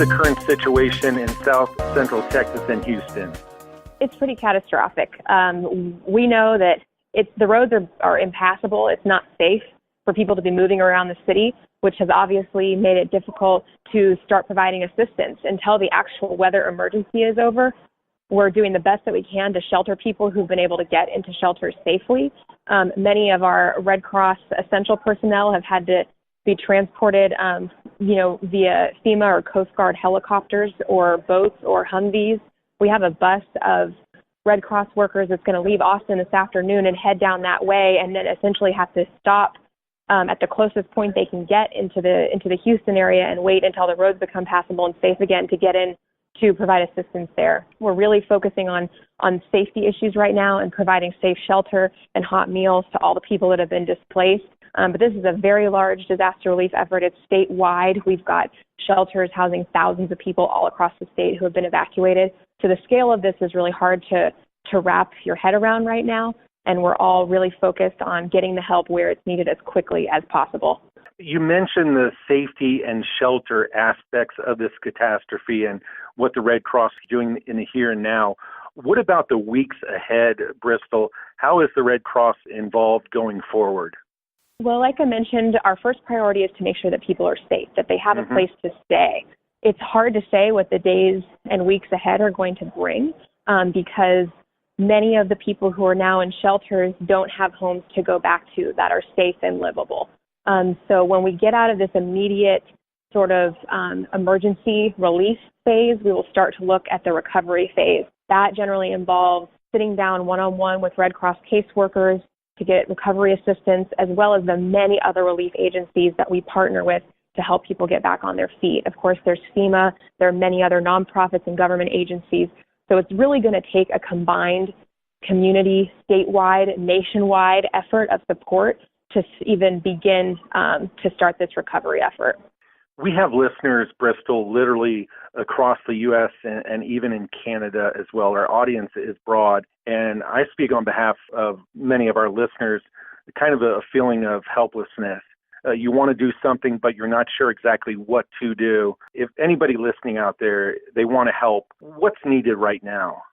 the current situation in South Central Texas and Houston? It's pretty catastrophic. We know that the roads are impassable. It's not safe for people to be moving around the city, which has obviously made it difficult to start providing assistance. Until the actual weather emergency is over, we're doing the best that we can to shelter people who've been able to get into shelters safely. Many of our Red Cross essential personnel have had to be transported, via FEMA or Coast Guard helicopters or boats or Humvees. We have a bus of Red Cross workers that's going to leave Austin this afternoon and head down that way, and then essentially have to stop at the closest point they can get into the Houston area and wait until the roads become passable and safe again to get in to provide assistance there. We're really focusing on safety issues right now and providing safe shelter and hot meals to all the people that have been displaced. But this is a very large disaster relief effort. It's statewide. We've got shelters housing thousands of people all across the state who have been evacuated. So the scale of this is really hard to wrap your head around right now. And we're all really focused on getting the help where it's needed as quickly as possible. You mentioned the safety and shelter aspects of this catastrophe and what the Red Cross is doing in the here and now. What about the weeks ahead, Bristel? How is the Red Cross involved going forward? Well, like I mentioned, our first priority is to make sure that people are safe, that they have a place to stay. It's hard to say what the days and weeks ahead are going to bring because many of the people who are now in shelters don't have homes to go back to that are safe and livable. So when we get out of this immediate sort of emergency relief phase, we will start to look at the recovery phase. That generally involves sitting down one-on-one with Red Cross caseworkers to get recovery assistance, as well as the many other relief agencies that we partner with to help people get back on their feet. Of course, there's FEMA, there are many other nonprofits and government agencies. So it's really going to take a combined community, statewide, nationwide effort of support to even begin to start this recovery effort. We have listeners, Bristel, literally across the U.S. and even in Canada as well. Our audience is broad, and I speak on behalf of many of our listeners, kind of a feeling of helplessness. You want to do something, but you're not sure exactly what to do. If anybody listening out there, they want to help, what's needed right now?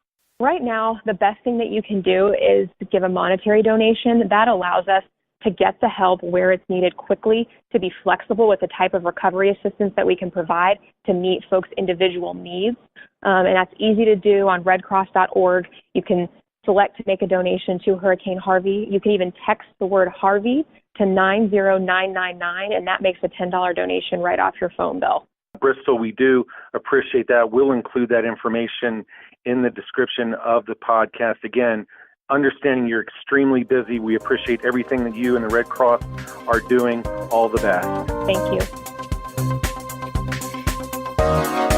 Right now, the best thing that you can do is to give a monetary donation. That allows us to get the help where it's needed quickly, to be flexible with the type of recovery assistance that we can provide to meet folks' individual needs. And that's easy to do on redcross.org. You can select to make a donation to Hurricane Harvey. You can even text the word Harvey to 90999, and that makes a $10 donation right off your phone bill. Bristel, we do appreciate that. We'll include that information in the description of the podcast. Again, understanding you're extremely busy, we appreciate everything that you and the Red Cross are doing. All the best. Thank you.